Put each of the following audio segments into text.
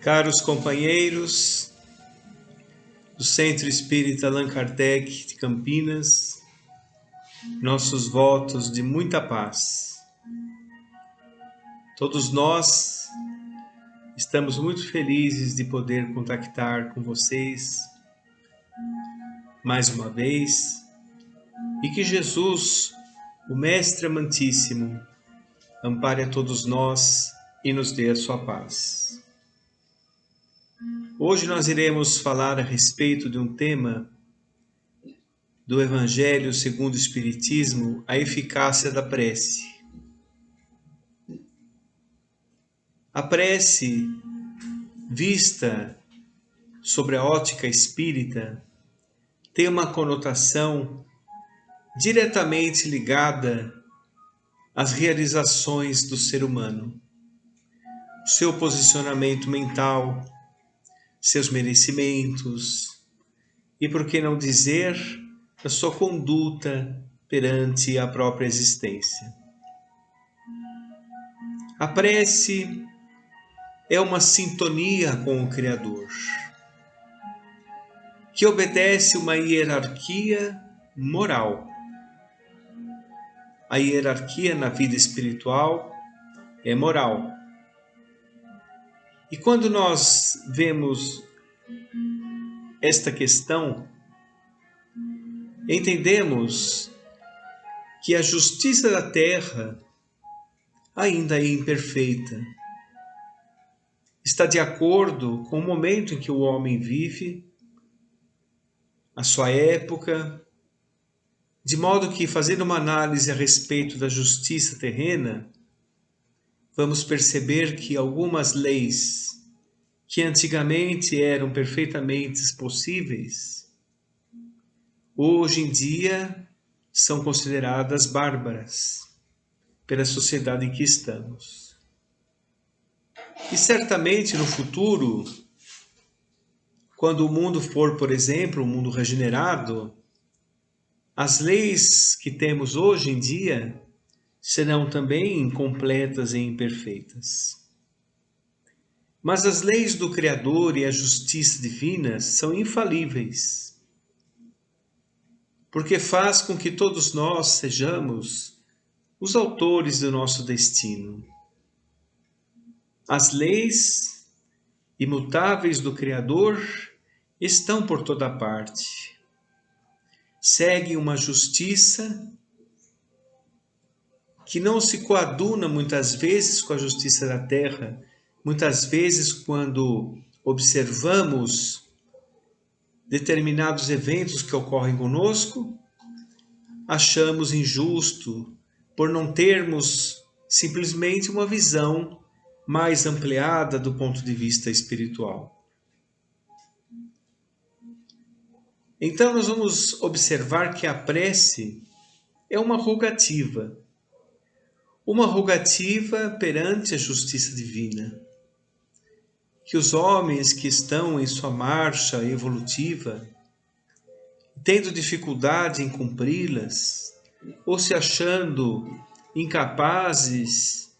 Caros companheiros do Centro Espírita Allan Kardec de Campinas, nossos votos de muita paz. Todos nós estamos muito felizes de poder contactar com vocês mais uma vez e que Jesus, o Mestre Amantíssimo, ampare a todos nós e nos dê a sua paz. Hoje nós iremos falar a respeito de um tema do Evangelho segundo o Espiritismo, a eficácia da prece. A prece, vista sobre a ótica espírita, tem uma conotação diretamente ligada às realizações do ser humano, o seu posicionamento mental, seus merecimentos e, por que não dizer, a sua conduta perante a própria existência. A prece é uma sintonia com o Criador, que obedece uma hierarquia moral. A hierarquia na vida espiritual é moral. E quando nós vemos esta questão, entendemos que a justiça da terra ainda é imperfeita. Está de acordo com o momento em que o homem vive, a sua época, de modo que, fazendo uma análise a respeito da justiça terrena, vamos perceber que algumas leis que antigamente eram perfeitamente possíveis, hoje em dia são consideradas bárbaras pela sociedade em que estamos. E certamente no futuro, quando o mundo for, por exemplo, um mundo regenerado, as leis que temos hoje em dia serão também incompletas e imperfeitas. Mas as leis do Criador e a justiça divina são infalíveis, porque faz com que todos nós sejamos os autores do nosso destino. As leis imutáveis do Criador estão por toda parte. Seguem uma justiça que não se coaduna muitas vezes com a justiça da terra. Muitas vezes, quando observamos determinados eventos que ocorrem conosco, achamos injusto por não termos simplesmente uma visão mais ampliada do ponto de vista espiritual. Então nós vamos observar que a prece é uma rogativa perante a justiça divina, que os homens que estão em sua marcha evolutiva, tendo dificuldade em cumpri-las, ou se achando incapazes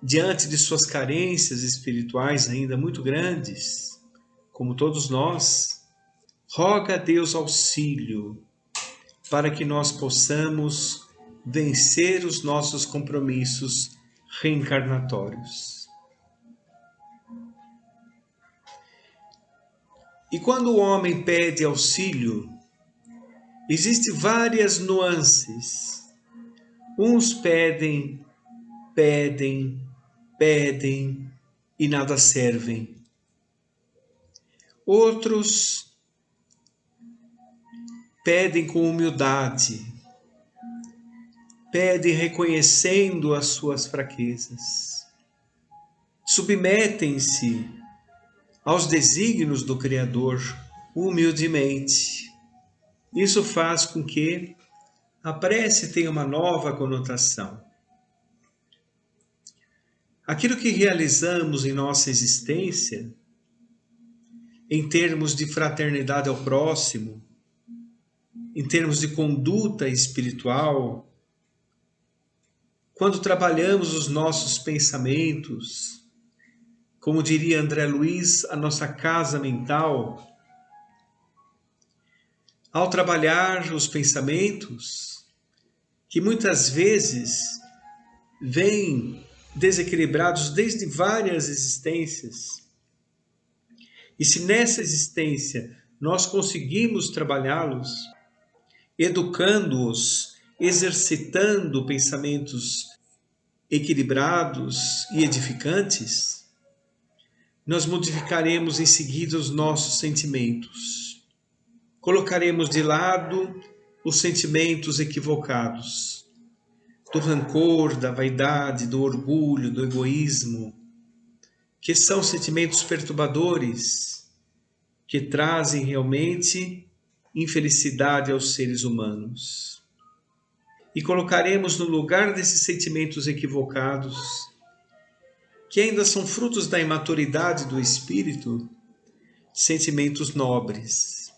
diante de suas carências espirituais ainda muito grandes, como todos nós, roga a Deus auxílio para que nós possamos vencer os nossos compromissos reencarnatórios. E quando o homem pede auxílio, existem várias nuances. Uns pedem e nada servem. Outros pedem com humildade, pedem reconhecendo as suas fraquezas, submetem-se aos desígnios do Criador humildemente. Isso faz com que a prece tenha uma nova conotação. Aquilo que realizamos em nossa existência, em termos de fraternidade ao próximo, em termos de conduta espiritual, quando trabalhamos os nossos pensamentos como diria André Luiz, a nossa casa mental, ao trabalhar os pensamentos, que muitas vezes vêm desequilibrados desde várias existências. E se nessa existência nós conseguimos trabalhá-los, educando-os, exercitando pensamentos equilibrados e edificantes, nós modificaremos em seguida os nossos sentimentos. Colocaremos de lado os sentimentos equivocados, do rancor, da vaidade, do orgulho, do egoísmo, que são sentimentos perturbadores, que trazem realmente infelicidade aos seres humanos. E colocaremos no lugar desses sentimentos equivocados, que ainda são frutos da imaturidade do espírito, sentimentos nobres,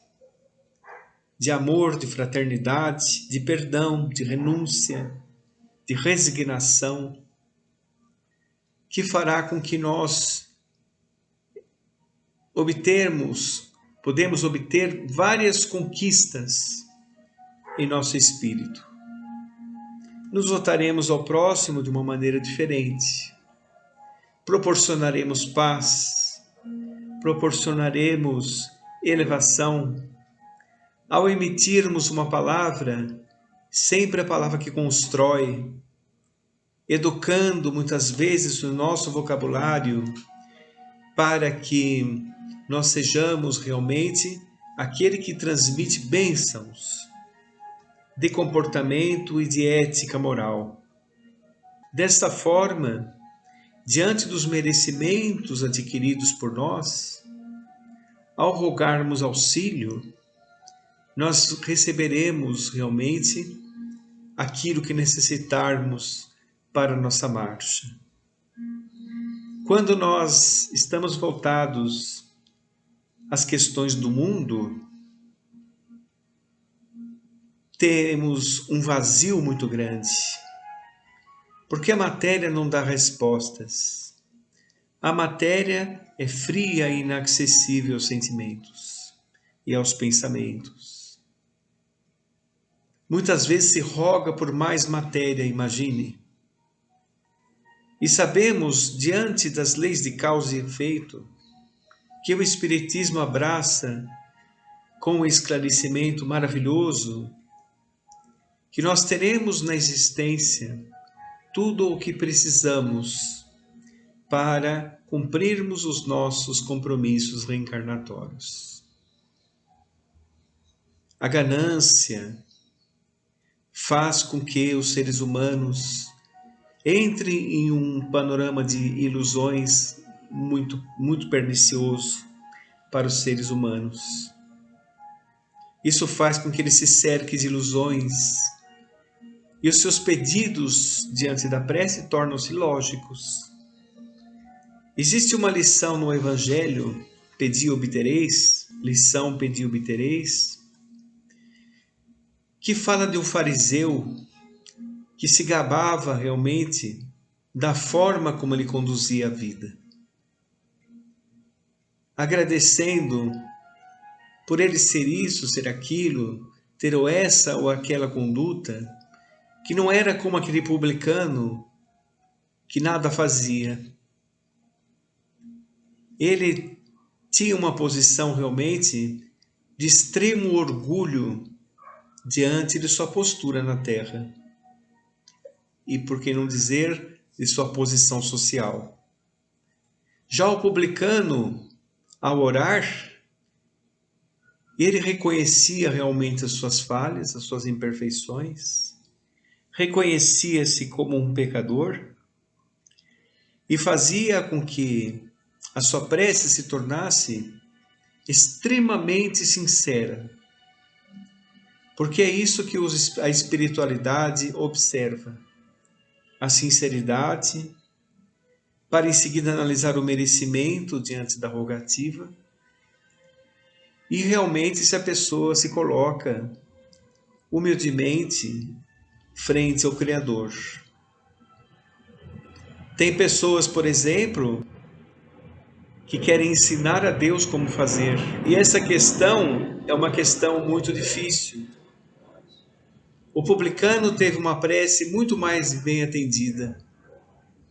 de amor, de fraternidade, de perdão, de renúncia, de resignação, que fará com que nós podemos obter várias conquistas em nosso espírito. Nos voltaremos ao próximo de uma maneira diferente. Proporcionaremos paz, proporcionaremos elevação. Ao emitirmos uma palavra, sempre a palavra que constrói, educando muitas vezes o nosso vocabulário para que nós sejamos realmente aquele que transmite bênçãos de comportamento e de ética moral. Desta forma, diante dos merecimentos adquiridos por nós, ao rogarmos auxílio, nós receberemos realmente aquilo que necessitarmos para a nossa marcha. Quando nós estamos voltados às questões do mundo, temos um vazio muito grande, porque a matéria não dá respostas. A matéria é fria e inacessível aos sentimentos e aos pensamentos. Muitas vezes se roga por mais matéria, imagine. E sabemos, diante das leis de causa e efeito, que o Espiritismo abraça com um esclarecimento maravilhoso, que nós teremos na existência tudo o que precisamos para cumprirmos os nossos compromissos reencarnatórios. A ganância faz com que os seres humanos entrem em um panorama de ilusões muito pernicioso para os seres humanos. Isso faz com que ele se cerque de ilusões e os seus pedidos diante da prece tornam-se lógicos. Existe uma lição no Evangelho, pedi e obtereis, lição pedi e obtereis, que fala de um fariseu que se gabava realmente da forma como ele conduzia a vida, agradecendo por ele ser isso, ser aquilo, ter essa ou aquela conduta, que não era como aquele publicano que nada fazia. Ele tinha uma posição realmente de extremo orgulho diante de sua postura na terra. E por que não dizer de sua posição social. Já o publicano, ao orar, ele reconhecia realmente as suas falhas, as suas imperfeições, reconhecia-se como um pecador e fazia com que a sua prece se tornasse extremamente sincera, porque é isso que a espiritualidade observa, a sinceridade, para em seguida analisar o merecimento diante da rogativa e realmente se a pessoa se coloca humildemente frente ao Criador. Tem pessoas, por exemplo, que querem ensinar a Deus como fazer. E essa questão é uma questão muito difícil. O publicano teve uma prece muito mais bem atendida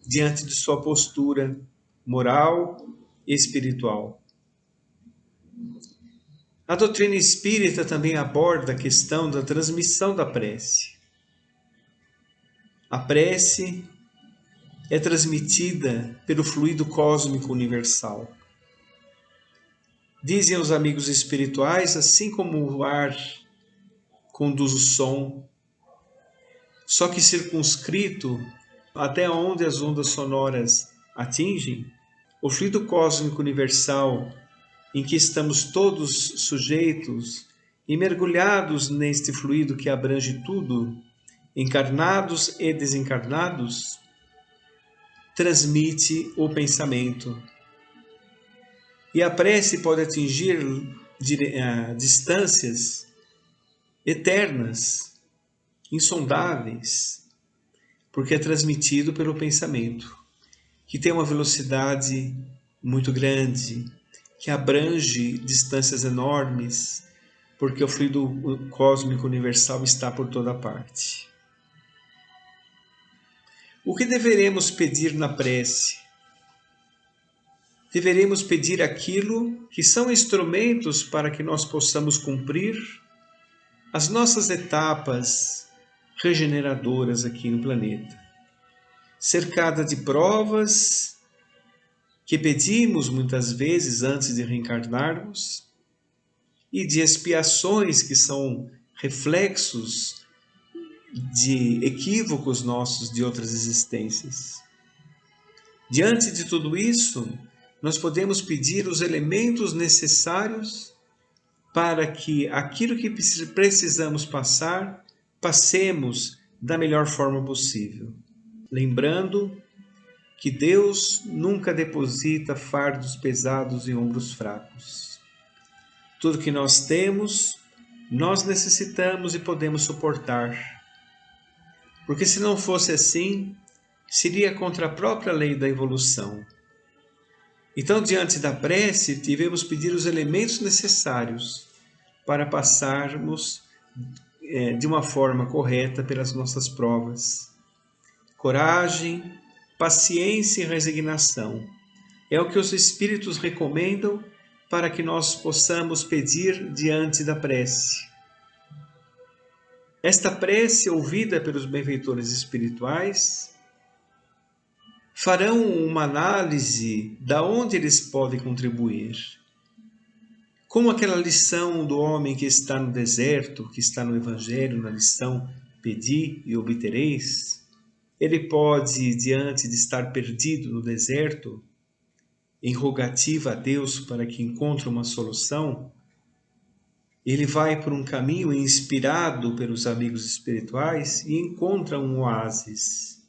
diante de sua postura moral e espiritual. A doutrina espírita também aborda a questão da transmissão da prece. A prece é transmitida pelo fluido cósmico universal. Dizem os amigos espirituais, assim como o ar conduz o som, só que circunscrito até onde as ondas sonoras atingem, o fluido cósmico universal em que estamos todos sujeitos e mergulhados neste fluido que abrange tudo, encarnados e desencarnados, transmite o pensamento. E a prece pode atingir distâncias eternas, insondáveis, porque é transmitido pelo pensamento, que tem uma velocidade muito grande, que abrange distâncias enormes, porque o fluido cósmico universal está por toda parte. O que deveremos pedir na prece? Deveremos pedir aquilo que são instrumentos para que nós possamos cumprir as nossas etapas regeneradoras aqui no planeta, cercada de provas que pedimos muitas vezes antes de reencarnarmos e de expiações que são reflexos de equívocos nossos de outras existências. Diante de tudo isso, nós podemos pedir os elementos necessários para que aquilo que precisamos passar, passemos da melhor forma possível. Lembrando que Deus nunca deposita fardos pesados em ombros fracos. Tudo que nós temos, nós necessitamos e podemos suportar. Porque se não fosse assim, seria contra a própria lei da evolução. Então, diante da prece, devemos pedir os elementos necessários para passarmos de uma forma correta pelas nossas provas. Coragem, paciência e resignação é o que os Espíritos recomendam para que nós possamos pedir diante da prece. Esta prece, ouvida pelos benfeitores espirituais, farão uma análise de onde eles podem contribuir. Como aquela lição do homem que está no deserto, que está no Evangelho, na lição Pedi e obtereis, ele pode, diante de estar perdido no deserto, em rogativa a Deus para que encontre uma solução, ele vai por um caminho inspirado pelos amigos espirituais e encontra um oásis.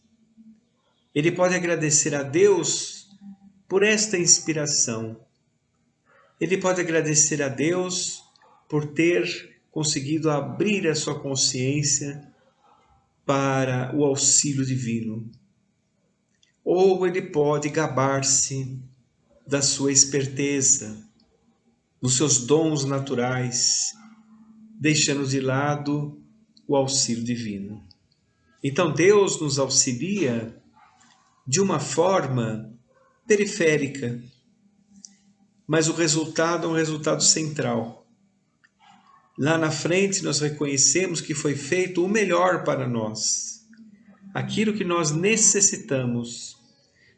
Ele pode agradecer a Deus por esta inspiração. Ele pode agradecer a Deus por ter conseguido abrir a sua consciência para o auxílio divino. Ou ele pode gabar-se da sua esperteza, dos seus dons naturais, deixando de lado o auxílio divino. Então Deus nos auxilia de uma forma periférica, mas o resultado é um resultado central. Lá na frente nós reconhecemos que foi feito o melhor para nós, aquilo que nós necessitamos,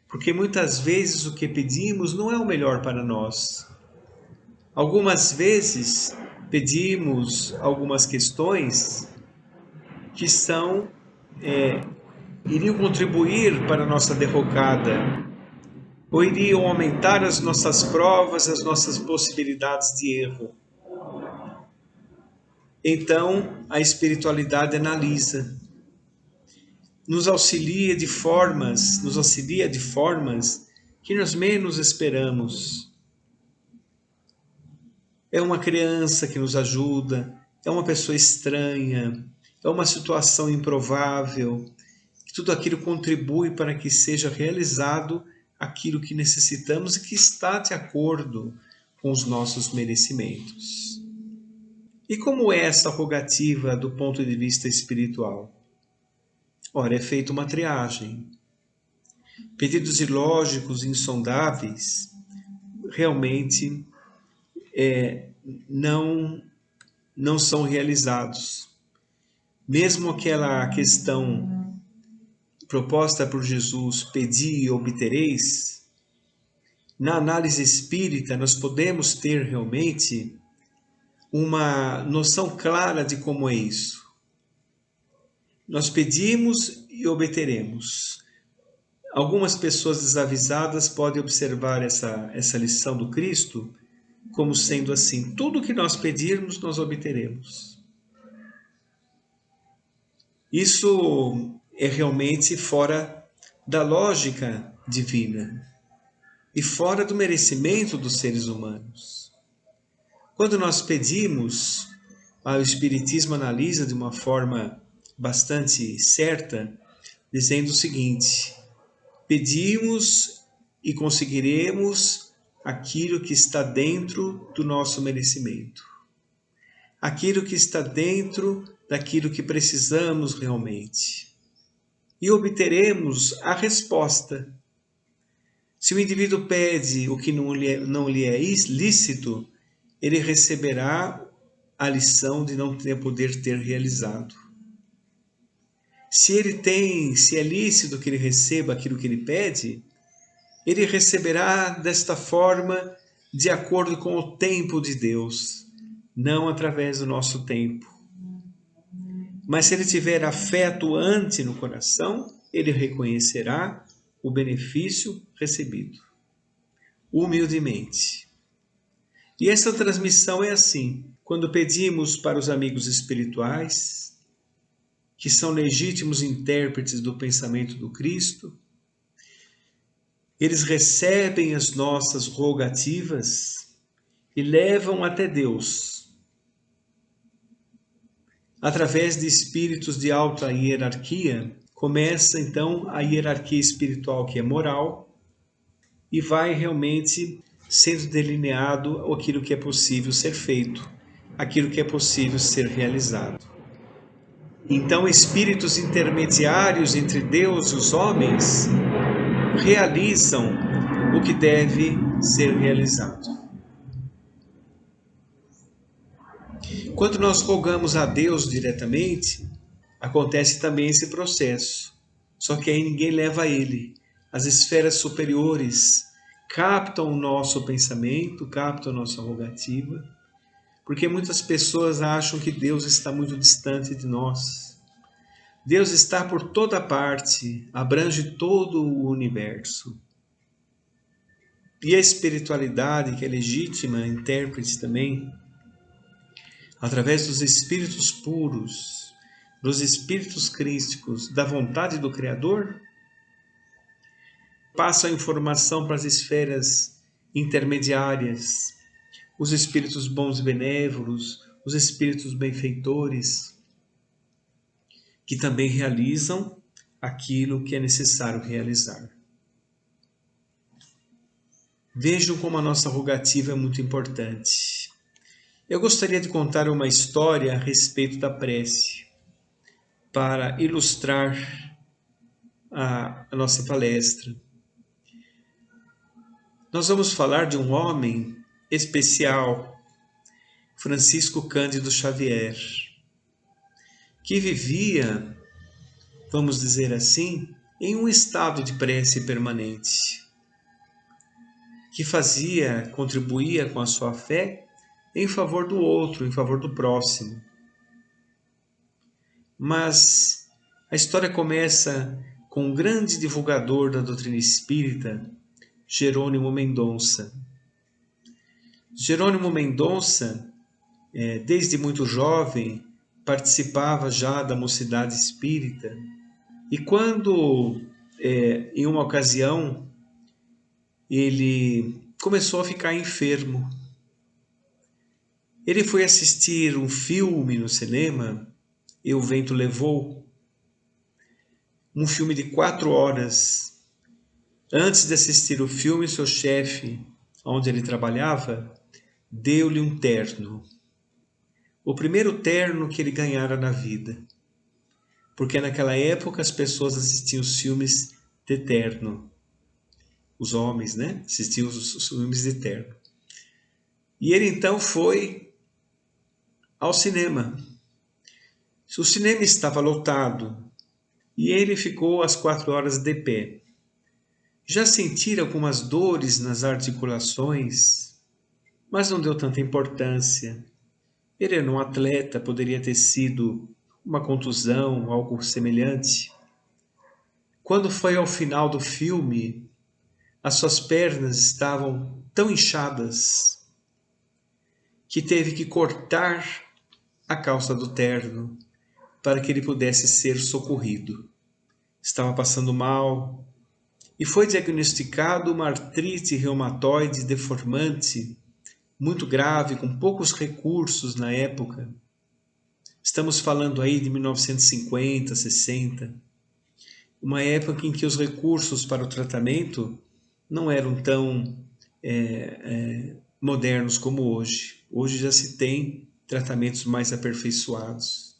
porque muitas vezes o que pedimos não é o melhor para nós. Algumas vezes pedimos algumas questões que iriam contribuir para a nossa derrocada, ou iriam aumentar as nossas provas, as nossas possibilidades de erro. Então, a espiritualidade analisa, nos auxilia de formas que nós menos esperamos. É uma criança que nos ajuda, é uma pessoa estranha, é uma situação improvável. Tudo aquilo contribui para que seja realizado aquilo que necessitamos e que está de acordo com os nossos merecimentos. E como é essa rogativa do ponto de vista espiritual? Ora, é feita uma triagem. Pedidos ilógicos, insondáveis, realmente não são realizados. Mesmo aquela questão proposta por Jesus, pedi e obtereis, na análise espírita nós podemos ter realmente uma noção clara de como é isso. Nós pedimos e obteremos. Algumas pessoas desavisadas podem observar essa lição do Cristo como sendo assim: tudo que nós pedirmos, nós obteremos. Isso é realmente fora da lógica divina e fora do merecimento dos seres humanos. Quando nós pedimos, o Espiritismo analisa de uma forma bastante certa, dizendo o seguinte: pedimos e conseguiremos aquilo que está dentro do nosso merecimento, aquilo que está dentro daquilo que precisamos realmente. E obteremos a resposta. Se o indivíduo pede o que não lhe é lícito, ele receberá a lição de não poder ter realizado. Se é lícito que ele receba aquilo que ele pede, ele receberá desta forma, de acordo com o tempo de Deus, não através do nosso tempo. Mas se ele tiver a fé atuante no coração, ele reconhecerá o benefício recebido, humildemente. E essa transmissão é assim: quando pedimos para os amigos espirituais, que são legítimos intérpretes do pensamento do Cristo, eles recebem as nossas rogativas e levam até Deus, através de espíritos de alta hierarquia. Começa então a hierarquia espiritual, que é moral, e vai realmente sendo delineado aquilo que é possível ser feito, aquilo que é possível ser realizado. Então, espíritos intermediários entre Deus e os homens realizam o que deve ser realizado. Quando nós rogamos a Deus diretamente, acontece também esse processo. Só que aí ninguém leva a ele. As esferas superiores captam o nosso pensamento, captam a nossa rogativa, porque muitas pessoas acham que Deus está muito distante de nós. Deus está por toda parte, abrange todo o universo. E a espiritualidade, que é legítima intérprete também, através dos espíritos puros, dos espíritos crísticos, da vontade do Criador, passa a informação para as esferas intermediárias, os espíritos bons e benévolos, os espíritos benfeitores, que também realizam aquilo que é necessário realizar. Vejam como a nossa rogativa é muito importante. Eu gostaria de contar uma história a respeito da prece, para ilustrar a nossa palestra. Nós vamos falar de um homem especial, Francisco Cândido Xavier, que vivia, vamos dizer assim, em um estado de prece permanente, que contribuía com a sua fé em favor do outro, em favor do próximo. Mas a história começa com um grande divulgador da doutrina espírita, Jerônimo Mendonça. Jerônimo Mendonça, desde muito jovem, participava já da mocidade espírita, e quando, em uma ocasião, ele começou a ficar enfermo. Ele foi assistir um filme no cinema, E o Vento Levou, um filme de 4 horas, Antes de assistir o filme, seu chefe, onde ele trabalhava, deu-lhe um terno. O primeiro terno que ele ganhara na vida. Porque naquela época as pessoas assistiam os filmes de terno. Os homens, né? Assistiam os filmes de terno. E ele então foi ao cinema. O cinema estava lotado e ele ficou às 4 horas de pé. Já sentira algumas dores nas articulações, mas não deu tanta importância. Ele era um atleta, poderia ter sido uma contusão, algo semelhante. Quando foi ao final do filme, as suas pernas estavam tão inchadas que teve que cortar a calça do terno para que ele pudesse ser socorrido. Estava passando mal e foi diagnosticado uma artrite reumatoide deformante muito grave, com poucos recursos na época. Estamos falando aí de 1950, 60, uma época em que os recursos para o tratamento não eram tão modernos como hoje. Hoje já se tem tratamentos mais aperfeiçoados.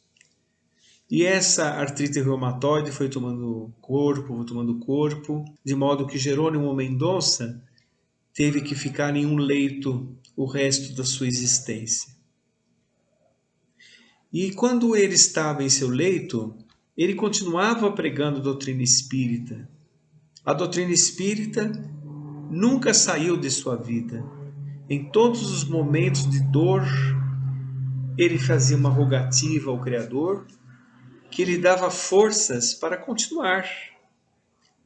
E essa artrite reumatoide foi tomando corpo, de modo que Jerônimo Mendonça teve que ficar em um leito o resto da sua existência. E quando ele estava em seu leito, ele continuava pregando a doutrina espírita. A doutrina espírita nunca saiu de sua vida. Em todos os momentos de dor, ele fazia uma rogativa ao Criador, que lhe dava forças para continuar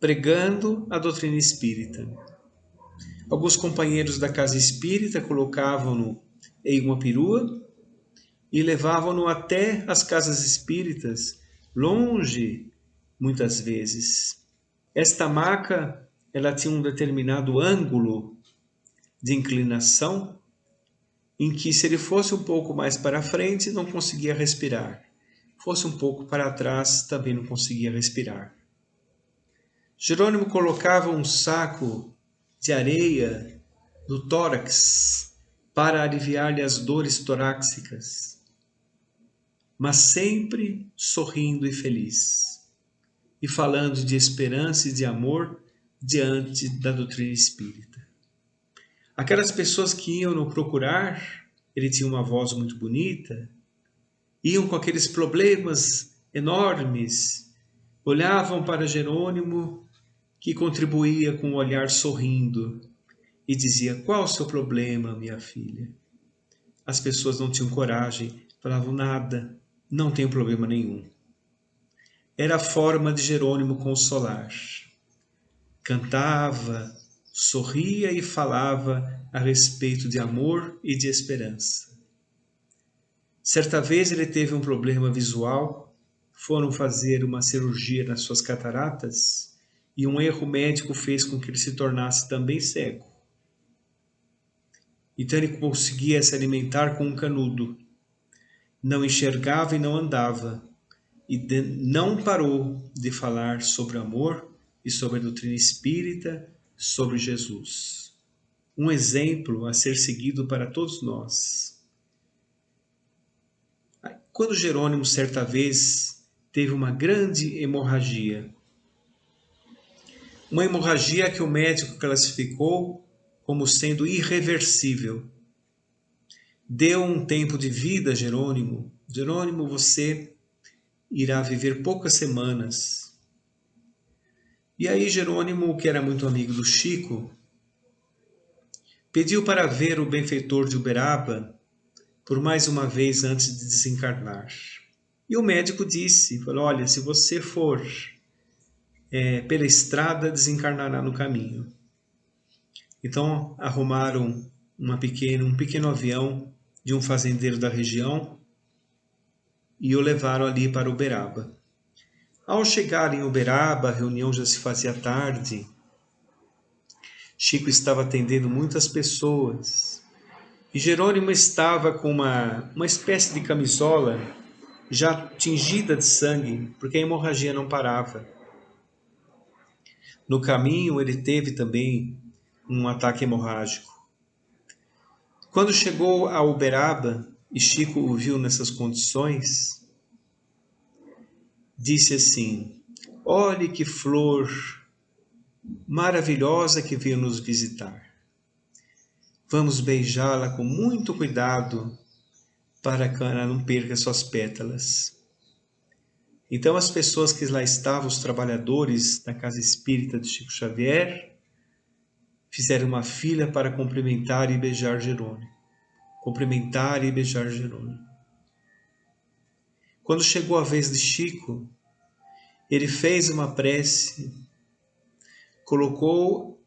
pregando a doutrina espírita. Alguns companheiros da casa espírita colocavam-no em uma perua e levavam-no até as casas espíritas, longe, muitas vezes. Esta maca, ela tinha um determinado ângulo de inclinação, em que se ele fosse um pouco mais para frente, não conseguia respirar. Fosse um pouco para trás, também não conseguia respirar. Jerônimo colocava um saco de areia no tórax para aliviar-lhe as dores torácicas, mas sempre sorrindo e feliz, e falando de esperança e de amor diante da doutrina espírita. Aquelas pessoas que iam no procurar, ele tinha uma voz muito bonita, iam com aqueles problemas enormes, olhavam para Jerônimo, que contribuía com um olhar sorrindo, e dizia: qual o seu problema, minha filha? As pessoas não tinham coragem, falavam: nada, não tenho problema nenhum. Era a forma de Jerônimo consolar. Cantava, sorria e falava a respeito de amor e de esperança. Certa vez ele teve um problema visual, foram fazer uma cirurgia nas suas cataratas e um erro médico fez com que ele se tornasse também cego. Então ele conseguia se alimentar com um canudo. Não enxergava e não andava. E não parou de falar sobre amor e sobre a doutrina espírita, sobre Jesus. Um exemplo a ser seguido para todos nós. Quando Jerônimo, certa vez, teve uma grande hemorragia, uma hemorragia que o médico classificou como sendo irreversível. Deu um tempo de vida a Jerônimo. Jerônimo, você irá viver poucas semanas. E aí Jerônimo, que era muito amigo do Chico, pediu para ver o benfeitor de Uberaba por mais uma vez antes de desencarnar. E o médico disse, falou: olha, se você for pela estrada, desencarnará no caminho. Então arrumaram um pequeno avião de um fazendeiro da região e o levaram ali para Uberaba. Ao chegar em Uberaba, a reunião já se fazia tarde. Chico estava atendendo muitas pessoas e Jerônimo estava com uma espécie de camisola já tingida de sangue, porque a hemorragia não parava. No caminho, ele teve também um ataque hemorrágico. Quando chegou a Uberaba e Chico o viu nessas condições, disse assim: olhe que flor maravilhosa que veio nos visitar. Vamos beijá-la com muito cuidado para que ela não perca suas pétalas. Então as pessoas que lá estavam, os trabalhadores da casa espírita de Chico Xavier, fizeram uma fila para cumprimentar e beijar Jerônimo. Cumprimentar e beijar Jerônimo. Quando chegou a vez de Chico, ele fez uma prece, colocou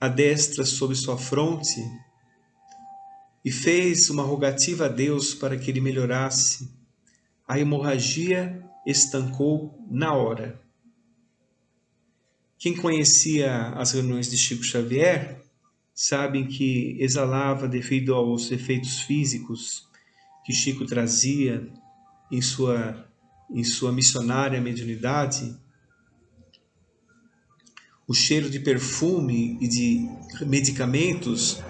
a destra sobre sua fronte e fez uma rogativa a Deus para que ele melhorasse. A hemorragia estancou na hora. Quem conhecia as reuniões de Chico Xavier sabem que exalava devido aos efeitos físicos que Chico trazia em sua missionária mediunidade, o cheiro de perfume e de medicamentos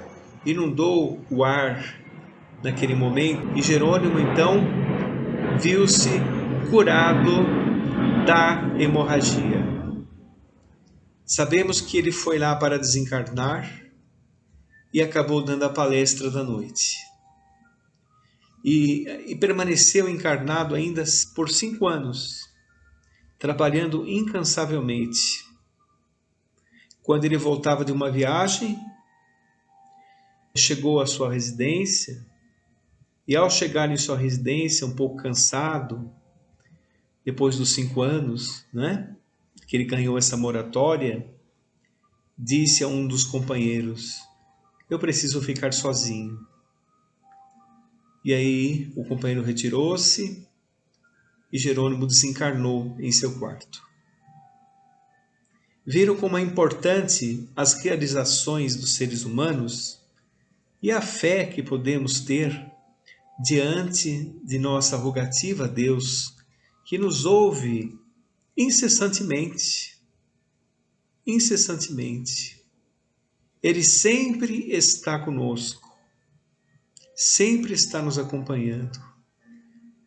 inundou o ar naquele momento, e Jerônimo então viu-se curado da hemorragia. Sabemos que ele foi lá para desencarnar e acabou dando a palestra da noite. E permaneceu encarnado ainda por 5 anos, trabalhando incansavelmente. Quando ele voltava de uma viagem, chegou à sua residência, e ao chegar em sua residência, um pouco cansado, depois dos 5 anos, né, que ele ganhou essa moratória, disse a um dos companheiros: eu preciso ficar sozinho. E aí o companheiro retirou-se e Jerônimo desencarnou em seu quarto. Viram como é importante as realizações dos seres humanos e a fé que podemos ter diante de nossa rogativa a Deus, que nos ouve incessantemente. Incessantemente. Ele sempre está conosco, sempre está nos acompanhando.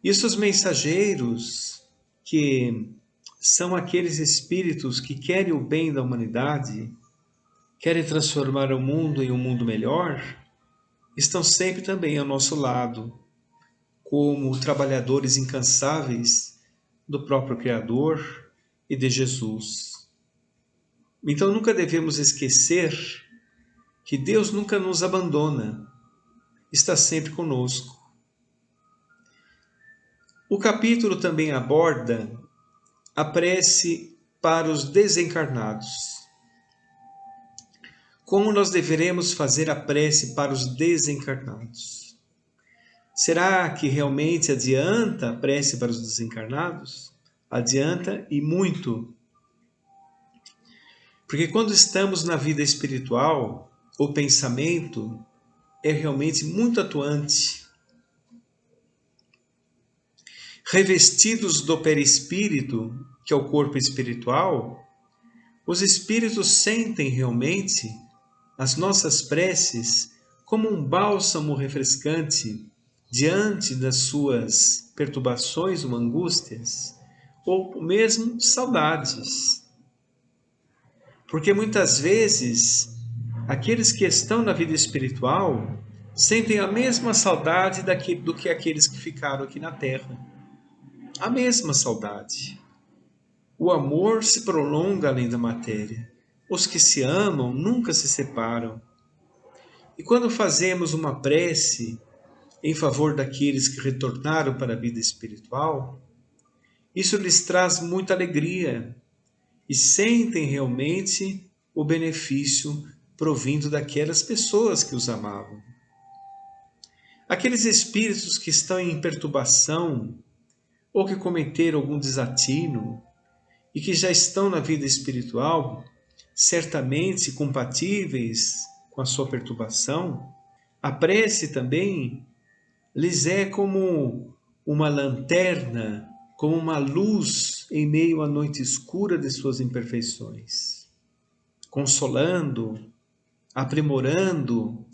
E esses mensageiros, que são aqueles espíritos que querem o bem da humanidade, querem transformar o mundo em um mundo melhor, estão sempre também ao nosso lado, como trabalhadores incansáveis do próprio Criador e de Jesus. Então nunca devemos esquecer que Deus nunca nos abandona, está sempre conosco. O capítulo também aborda a prece para os desencarnados. Como nós deveremos fazer a prece para os desencarnados? Será que realmente adianta a prece para os desencarnados? Adianta e muito. Porque quando estamos na vida espiritual, o pensamento é realmente muito atuante. Revestidos do perispírito, que é o corpo espiritual, os espíritos sentem realmente as nossas preces como um bálsamo refrescante diante das suas perturbações ou angústias, ou mesmo saudades. Porque muitas vezes aqueles que estão na vida espiritual sentem a mesma saudade do que aqueles que ficaram aqui na Terra. A mesma saudade. O amor se prolonga além da matéria. Os que se amam nunca se separam. E quando fazemos uma prece em favor daqueles que retornaram para a vida espiritual, isso lhes traz muita alegria e sentem realmente o benefício provindo daquelas pessoas que os amavam. Aqueles espíritos que estão em perturbação ou que cometeram algum desatino e que já estão na vida espiritual, certamente compatíveis com a sua perturbação, a prece também lhes é como uma lanterna, como uma luz em meio à noite escura de suas imperfeições. consolando, aprimorando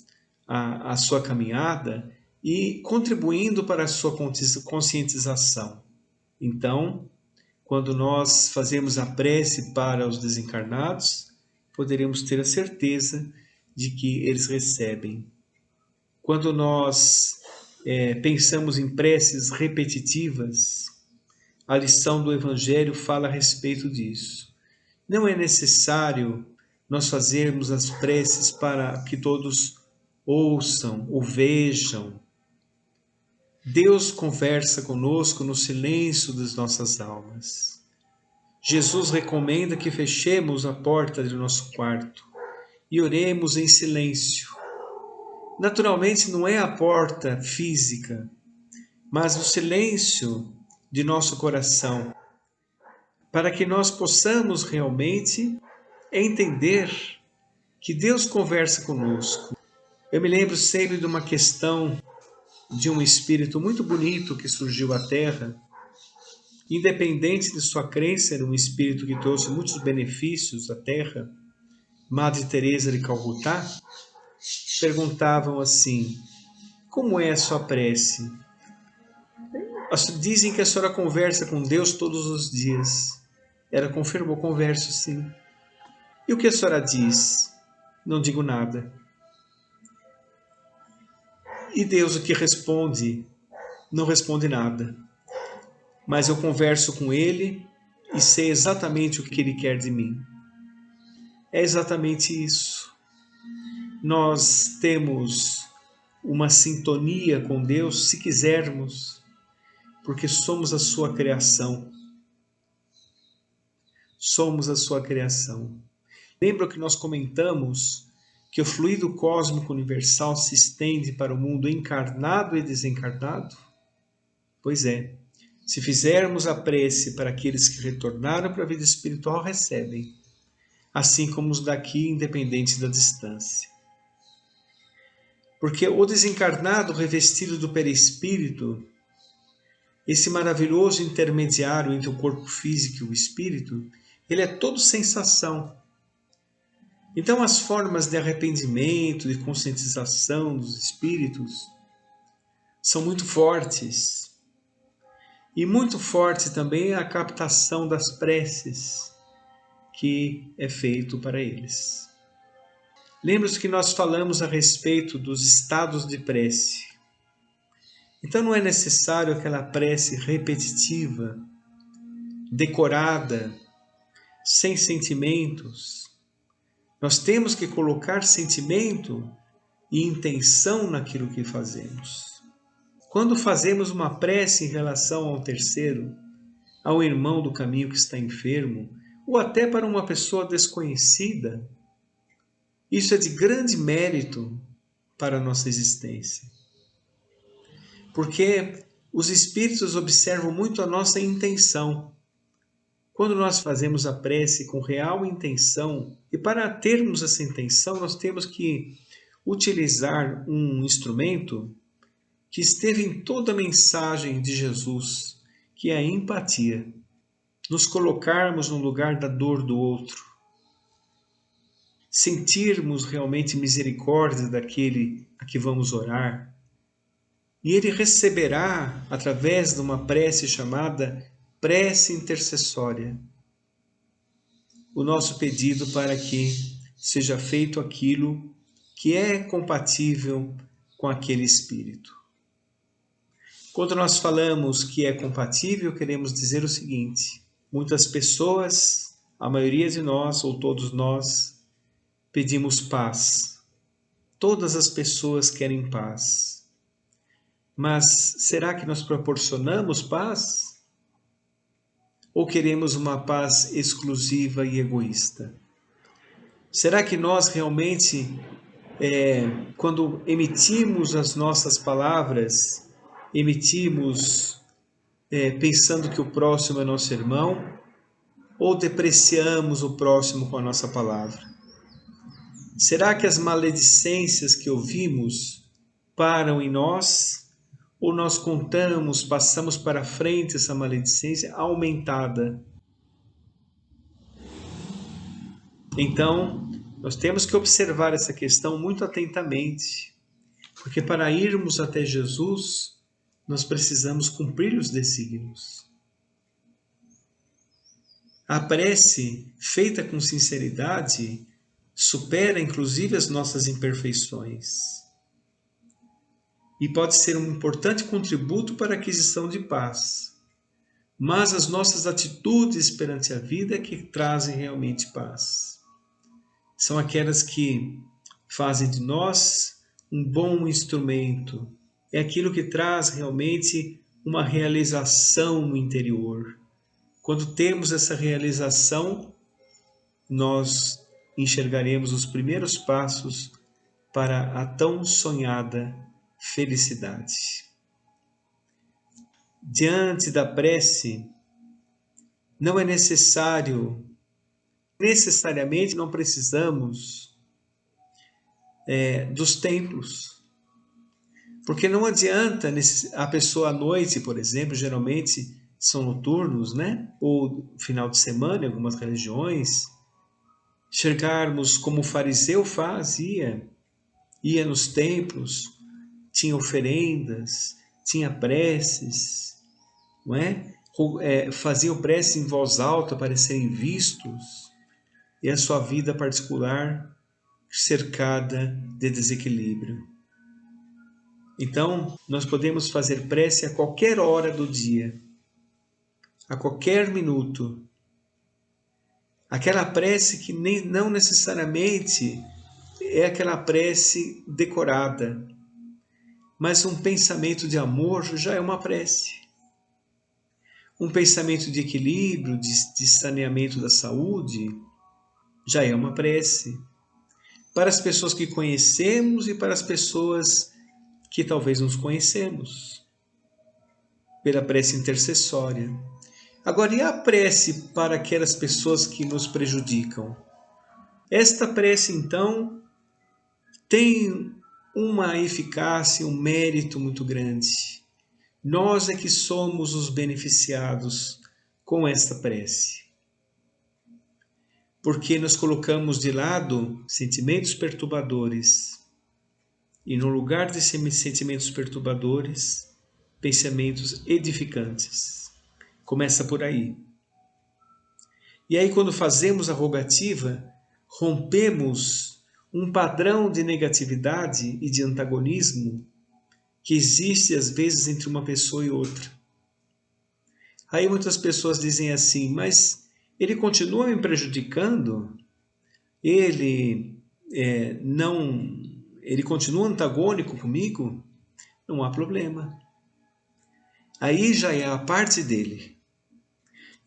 a sua caminhada e contribuindo para a sua conscientização. Então, quando nós fazemos a prece para os desencarnados, poderemos ter a certeza de que eles recebem. Quando nós pensamos em preces repetitivas, a lição do Evangelho fala a respeito disso. Não é necessário nós fazermos as preces para que todos ouçam ou vejam. Deus conversa conosco no silêncio das nossas almas. Jesus recomenda que fechemos a porta do nosso quarto e oremos em silêncio. Naturalmente, não é a porta física, mas o silêncio de nosso coração, para que nós possamos realmente entender que Deus conversa conosco. Eu me lembro sempre de uma questão de um espírito muito bonito que surgiu à Terra. Independente de sua crença, era um espírito que trouxe muitos benefícios à Terra. Madre Teresa de Calcutá. Perguntavam assim: como é a sua prece? Dizem que a senhora conversa com Deus todos os dias. Ela confirmou: converso sim. E o que a senhora diz? Não digo nada. E Deus o que responde? Não responde nada. Mas eu converso com Ele e sei exatamente o que Ele quer de mim. É exatamente isso. Nós temos uma sintonia com Deus, se quisermos, porque somos a sua criação. Somos a sua criação. Lembra que nós comentamos que o fluido cósmico universal se estende para o mundo encarnado e desencarnado? Pois é, se fizermos a prece para aqueles que retornaram para a vida espiritual, recebem, assim como os daqui, independente da distância. Porque o desencarnado revestido do perispírito, esse maravilhoso intermediário entre o corpo físico e o espírito, ele é todo sensação. Então as formas de arrependimento, de conscientização dos espíritos são muito fortes. E muito forte também a captação das preces que é feito para eles. Lembra-se que nós falamos a respeito dos estados de prece. Então não é necessário aquela prece repetitiva, decorada, sem sentimentos. Nós temos que colocar sentimento e intenção naquilo que fazemos. Quando fazemos uma prece em relação ao terceiro, ao irmão do caminho que está enfermo, ou até para uma pessoa desconhecida, isso é de grande mérito para a nossa existência. Porque os espíritos observam muito a nossa intenção. Quando nós fazemos a prece com real intenção, e para termos essa intenção, nós temos que utilizar um instrumento que esteve em toda a mensagem de Jesus, que é a empatia. Nos colocarmos no lugar da dor do outro. Sentirmos realmente misericórdia daquele a que vamos orar. E ele receberá, através de uma prece chamada prece intercessória, o nosso pedido para que seja feito aquilo que é compatível com aquele espírito. Quando nós falamos que é compatível, queremos dizer o seguinte: muitas pessoas, a maioria de nós ou todos nós, pedimos paz. Todas as pessoas querem paz. Mas será que nós proporcionamos paz? Ou queremos uma paz exclusiva e egoísta? Será que nós realmente, quando emitimos as nossas palavras, emitimos pensando que o próximo é nosso irmão, ou depreciamos o próximo com a nossa palavra? Será que as maledicências que ouvimos param em nós? Ou nós contamos, passamos para frente essa maledicência aumentada? Então, Nós temos que observar essa questão muito atentamente, porque para irmos até Jesus, nós precisamos cumprir os desígnios. A prece, feita com sinceridade, supera inclusive as nossas imperfeições e pode ser um importante contributo para a aquisição de paz. Mas as nossas atitudes perante a vida é que trazem realmente paz. São aquelas que fazem de nós um bom instrumento. É aquilo que traz realmente uma realização no interior. Quando temos essa realização, nós enxergaremos os primeiros passos para a tão sonhada felicidade. Diante da prece, não é necessariamente não precisamos dos templos. Porque não adianta a pessoa à noite, por exemplo, geralmente são noturnos, né? Ou final de semana em algumas religiões, chegarmos como o fariseu fazia, ia nos templos, tinha oferendas, tinha preces, não é? Faziam prece em voz alta para serem vistos, e a sua vida particular cercada de desequilíbrio. Então, nós podemos fazer prece a qualquer hora do dia, a qualquer minuto. Aquela prece que não necessariamente é aquela prece decorada, mas um pensamento de amor já é uma prece. Um pensamento de equilíbrio, de saneamento da saúde, já é uma prece. Para as pessoas que conhecemos e para as pessoas que talvez nos conhecemos, pela prece intercessória. Agora, e a prece para aquelas pessoas que nos prejudicam? Esta prece, então, tem uma eficácia, um mérito muito grande. Nós é que somos os beneficiados com esta prece. Porque nós colocamos de lado sentimentos perturbadores e no lugar de sentimentos perturbadores, pensamentos edificantes. Começa por aí. E aí, quando fazemos a rogativa, rompemos um padrão de negatividade e de antagonismo que existe às vezes entre uma pessoa e outra. Aí muitas pessoas dizem assim, mas ele continua me prejudicando? Ele continua antagônico comigo? Não há problema. Aí já é a parte dele.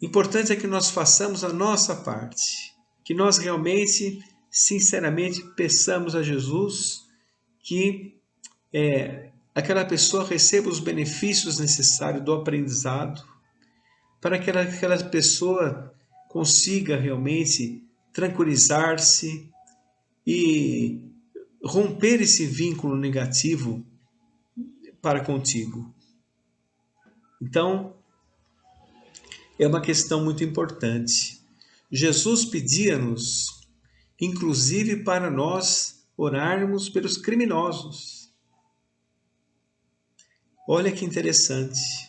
Importante é que nós façamos a nossa parte, que nós realmente, sinceramente, peçamos a Jesus que aquela pessoa receba os benefícios necessários do aprendizado, para que aquela pessoa consiga realmente tranquilizar-se e romper esse vínculo negativo para contigo. Então, é uma questão muito importante. Jesus pedia-nos, inclusive para nós orarmos pelos criminosos. Olha que interessante.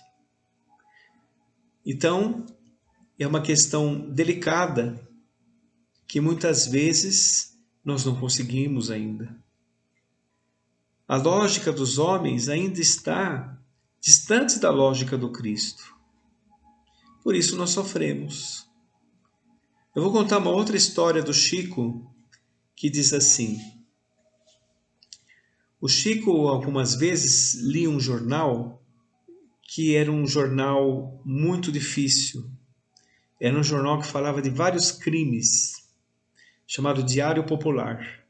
Então, é uma questão delicada que muitas vezes nós não conseguimos ainda. A lógica dos homens ainda está distante da lógica do Cristo. Por isso nós sofremos. Eu vou contar uma outra história do Chico, que diz assim. O Chico, algumas vezes, lia um jornal que era um jornal muito difícil. Era um jornal que falava de vários crimes, chamado Diário Popular.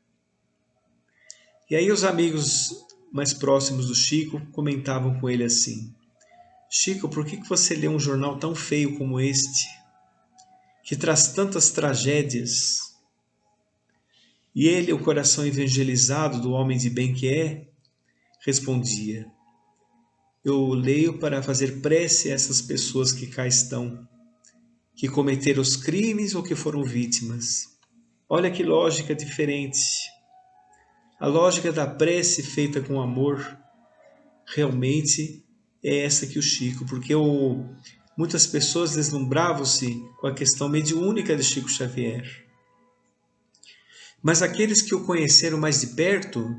E aí os amigos mais próximos do Chico comentavam com ele assim: Chico, por que você lê um jornal tão feio como este, que traz tantas tragédias? E ele, o coração evangelizado do homem de bem que é, respondia: eu leio para fazer prece a essas pessoas que cá estão, que cometeram os crimes ou que foram vítimas. Olha que lógica diferente. A lógica da prece feita com amor realmente é essa que o Chico, porque muitas pessoas deslumbravam-se com a questão mediúnica de Chico Xavier. Mas aqueles que o conheceram mais de perto,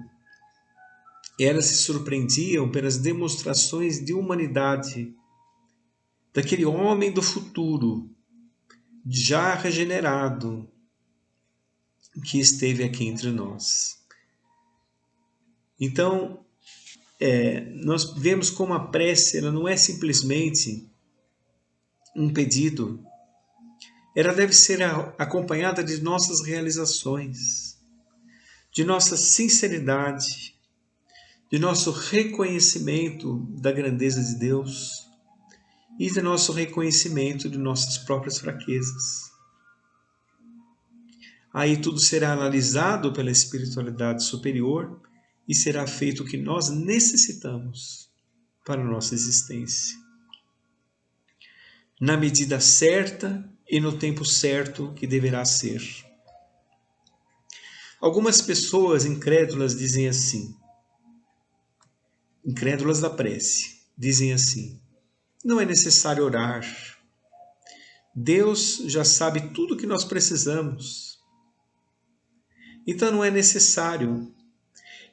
elas se surpreendiam pelas demonstrações de humanidade daquele homem do futuro, já regenerado, que esteve aqui entre nós. Então, nós vemos como a prece ela não é simplesmente um pedido, ela deve ser acompanhada de nossas realizações, de nossa sinceridade, de nosso reconhecimento da grandeza de Deus e de nosso reconhecimento de nossas próprias fraquezas. Aí tudo será analisado pela espiritualidade superior e será feito o que nós necessitamos para a nossa existência. Na medida certa e no tempo certo que deverá ser. Algumas pessoas incrédulas dizem assim, incrédulas da prece, dizem assim: não é necessário orar. Deus já sabe tudo o que nós precisamos. Então não é necessário.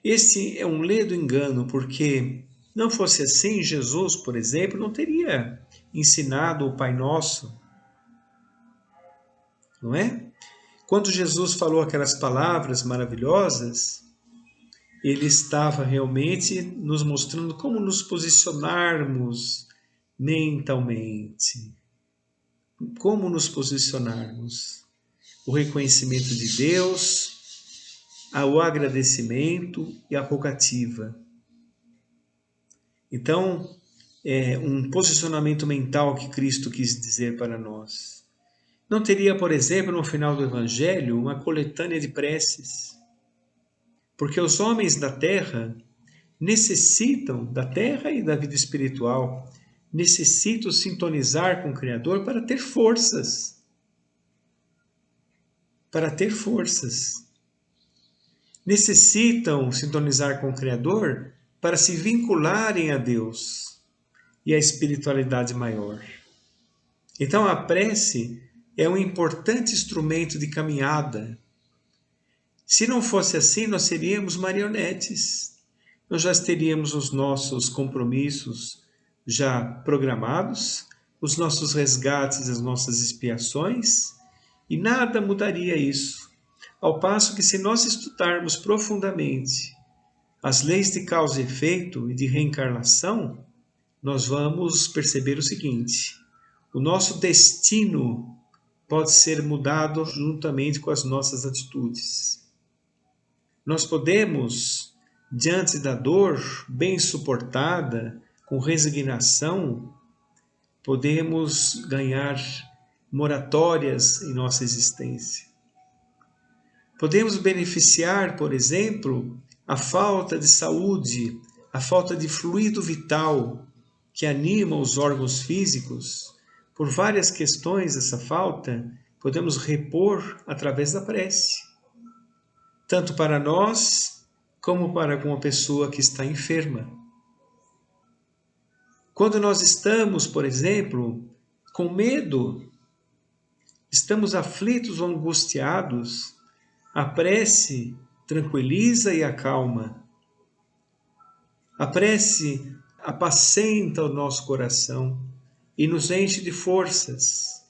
Este é um ledo engano, porque não fosse assim, Jesus, por exemplo, não teria ensinado o Pai Nosso, não é? Quando Jesus falou aquelas palavras maravilhosas, ele estava realmente nos mostrando como nos posicionarmos mentalmente. Como nos posicionarmos. O reconhecimento de Deus, o agradecimento e a rogativa. Então, é um posicionamento mental que Cristo quis dizer para nós. Não teria, por exemplo, no final do Evangelho, uma coletânea de preces, porque os homens da terra necessitam da terra e da vida espiritual, necessitam sintonizar com o Criador para ter forças. Para ter forças. Necessitam sintonizar com o Criador para se vincularem a Deus e à espiritualidade maior. Então a prece é um importante instrumento de caminhada. Se não fosse assim, nós seríamos marionetes. Nós já teríamos os nossos compromissos já programados, os nossos resgates, as nossas expiações, e nada mudaria isso. Ao passo que, se nós estudarmos profundamente as leis de causa e efeito e de reencarnação, nós vamos perceber o seguinte: o nosso destino pode ser mudado juntamente com as nossas atitudes. Nós podemos, diante da dor bem suportada, com resignação, podemos ganhar moratórias em nossa existência. Podemos beneficiar, por exemplo, a falta de saúde, a falta de fluido vital que anima os órgãos físicos. Por várias questões essa falta, podemos repor através da prece. Tanto para nós, como para uma pessoa que está enferma. Quando nós estamos, por exemplo, com medo, estamos aflitos ou angustiados, a prece tranquiliza e acalma. A prece apacenta o nosso coração e nos enche de forças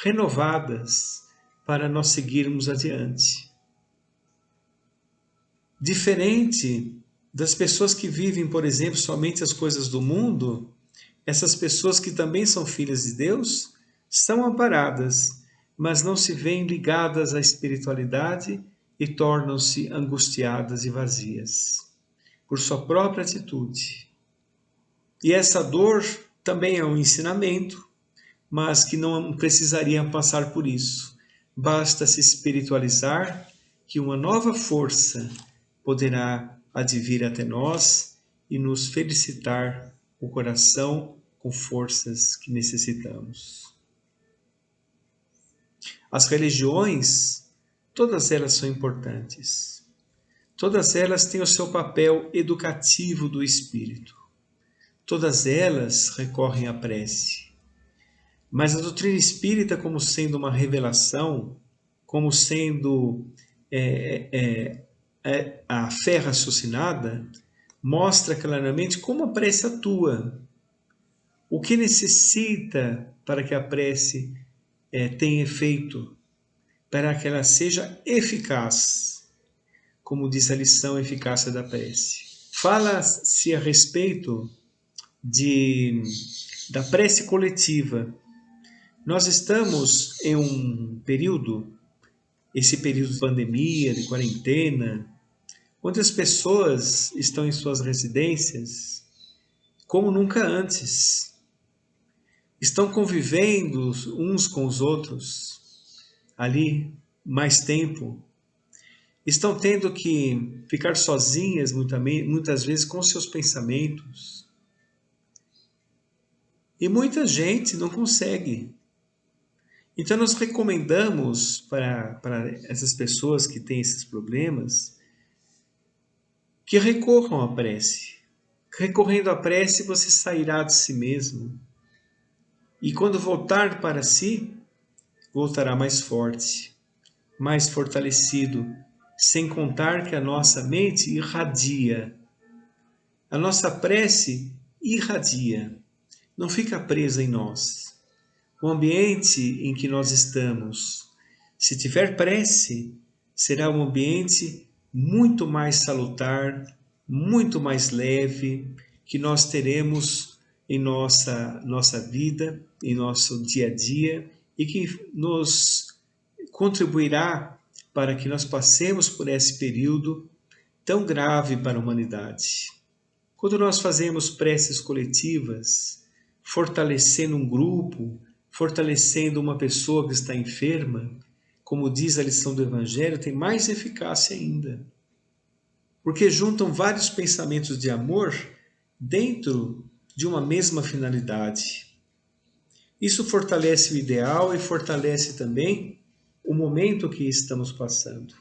renovadas para nós seguirmos adiante. Diferente das pessoas que vivem, por exemplo, somente as coisas do mundo, essas pessoas que também são filhas de Deus são amparadas, mas não se veem ligadas à espiritualidade e tornam-se angustiadas e vazias por sua própria atitude. E essa dor também é um ensinamento, mas que não precisaria passar por isso. Basta se espiritualizar que uma nova força poderá advir até nós e nos felicitar o coração com forças que necessitamos. As religiões todas elas são importantes. Todas elas têm o seu papel educativo do espírito. Todas elas recorrem à prece. Mas a doutrina espírita, como sendo uma revelação, como sendo a fé raciocinada, mostra claramente como a prece atua. O que necessita para que a prece tenha efeito, para que ela seja eficaz, como diz a lição Eficácia da Prece. Fala-se a respeito da prece coletiva. Nós estamos em um período, esse período de pandemia, de quarentena, onde as pessoas estão em suas residências como nunca antes. Estão convivendo uns com os outros ali mais tempo. Estão tendo que ficar sozinhas muitas vezes com seus pensamentos. E muita gente não consegue. Então nós recomendamos para essas pessoas que têm esses problemas que recorram à prece. Recorrendo à prece, você sairá de si mesmo. E quando voltar para si, voltará mais forte, mais fortalecido, sem contar que a nossa mente irradia. A nossa prece irradia, não fica presa em nós. O ambiente em que nós estamos, se tiver prece, será um ambiente muito mais salutar, muito mais leve, que nós teremos em nossa vida, em nosso dia a dia, e que nos contribuirá para que nós passemos por esse período tão grave para a humanidade. Quando nós fazemos preces coletivas, fortalecendo um grupo, fortalecendo uma pessoa que está enferma, como diz a lição do Evangelho, tem mais eficácia ainda. Porque juntam vários pensamentos de amor dentro de uma mesma finalidade. Isso fortalece o ideal e fortalece também o momento que estamos passando.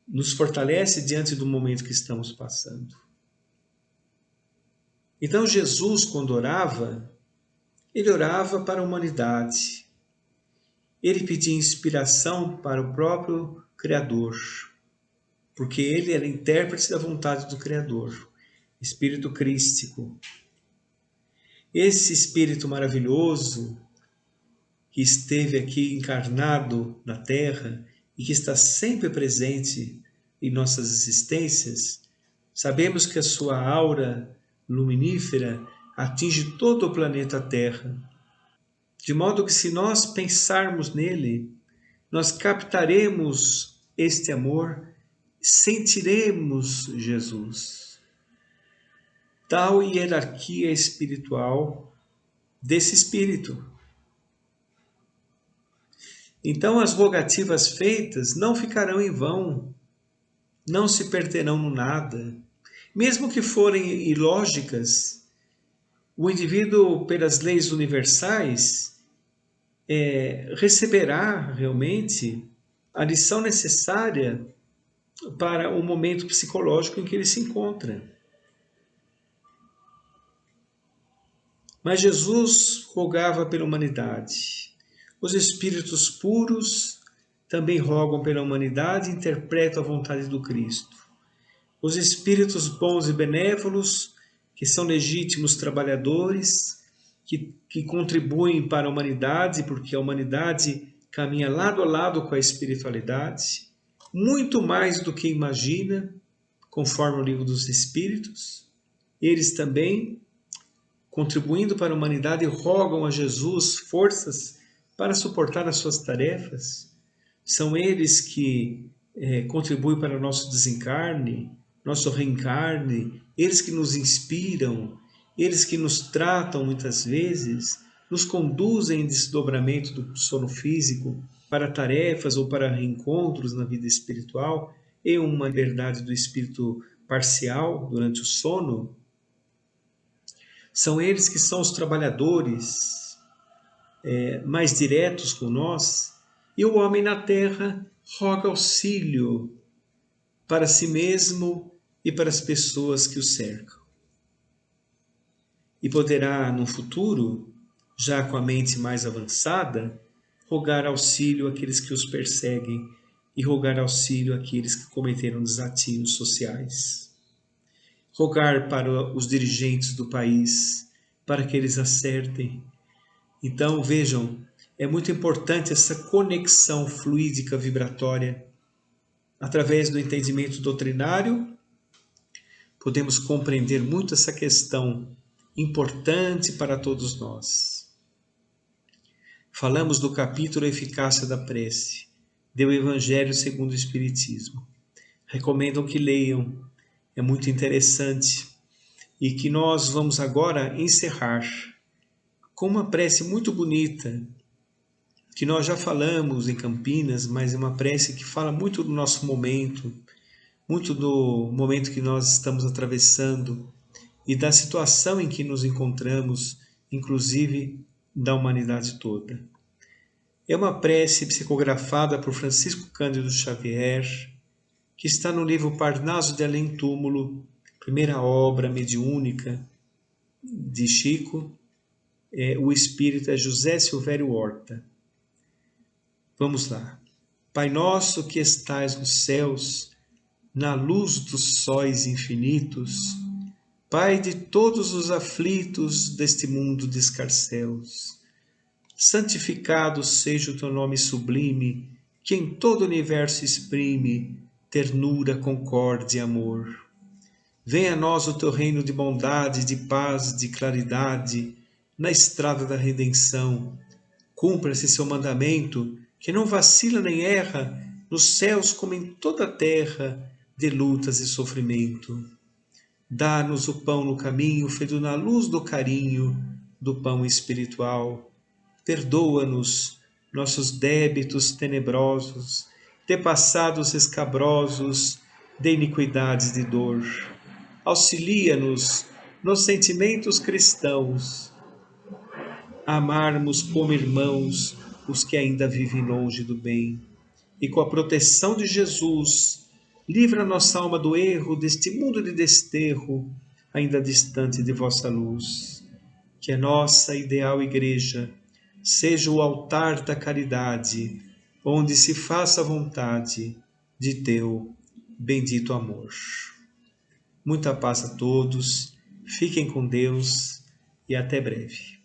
Nos fortalece diante do momento que estamos passando. Então Jesus, quando orava, ele orava para a humanidade. Ele pedia inspiração para o próprio Criador, porque ele era intérprete da vontade do Criador, Espírito Crístico. Esse Espírito maravilhoso que esteve aqui encarnado na Terra e que está sempre presente em nossas existências, sabemos que a sua aura luminífera atinge todo o planeta Terra. De modo que se nós pensarmos nele, nós captaremos este amor, sentiremos Jesus. Tal hierarquia espiritual desse Espírito. Então as rogativas feitas não ficarão em vão, não se perderão no nada. Mesmo que forem ilógicas, o indivíduo, pelas leis universais, receberá realmente a lição necessária para o momento psicológico em que ele se encontra. Mas Jesus rogava pela humanidade. Os espíritos puros também rogam pela humanidade e interpretam a vontade do Cristo. Os espíritos bons e benévolos, que são legítimos trabalhadores, que contribuem para a humanidade, porque a humanidade caminha lado a lado com a espiritualidade, muito mais do que imagina, conforme o livro dos Espíritos. Eles também, contribuindo para a humanidade, rogam a Jesus forças para suportar as suas tarefas. São eles que contribuem para o nosso desencarne, nosso reencarne, eles que nos inspiram, eles que nos tratam muitas vezes, nos conduzem em desdobramento do sono físico para tarefas ou para reencontros na vida espiritual, em uma liberdade do espírito parcial durante o sono. São eles que são os trabalhadores mais diretos com nós, e o homem na terra roga auxílio para si mesmo e para as pessoas que o cercam. E poderá, no futuro, já com a mente mais avançada, rogar auxílio àqueles que os perseguem e rogar auxílio àqueles que cometeram desafios sociais. Rogar para os dirigentes do país, para que eles acertem. Então, vejam, é muito importante essa conexão fluídica vibratória. Através do entendimento doutrinário, podemos compreender muito essa questão importante para todos nós. Falamos do capítulo Eficácia da Prece, do Evangelho segundo o Espiritismo. Recomendo que leiam, é muito interessante. E que nós vamos agora encerrar com uma prece muito bonita, que nós já falamos em Campinas, mas é uma prece que fala muito do nosso momento, muito do momento que nós estamos atravessando e da situação em que nos encontramos, inclusive da humanidade toda. É uma prece psicografada por Francisco Cândido Xavier, que está no livro Parnaso de Além Túmulo, primeira obra mediúnica de Chico. O espírito é José Silvério Horta. Vamos lá. Pai nosso que estais nos céus, na luz dos sóis infinitos, Pai de todos os aflitos deste mundo de escarcéus, santificado seja o teu nome sublime, que em todo o universo exprime ternura, concórdia e amor. Venha a nós o teu reino de bondade, de paz, de claridade, na estrada da redenção. Cumpra-se seu mandamento, que não vacila nem erra, nos céus como em toda a terra, de lutas e sofrimento. Dá-nos o pão no caminho, feito na luz do carinho, do pão espiritual. Perdoa-nos nossos débitos tenebrosos, de passados escabrosos, de iniquidades de dor. Auxilia-nos nos sentimentos cristãos, a amarmos como irmãos os que ainda vivem longe do bem. E com a proteção de Jesus, livra nossa alma do erro deste mundo de desterro, ainda distante de vossa luz. Que a nossa ideal igreja seja o altar da caridade, onde se faça a vontade de teu bendito amor. Muita paz a todos, fiquem com Deus e até breve.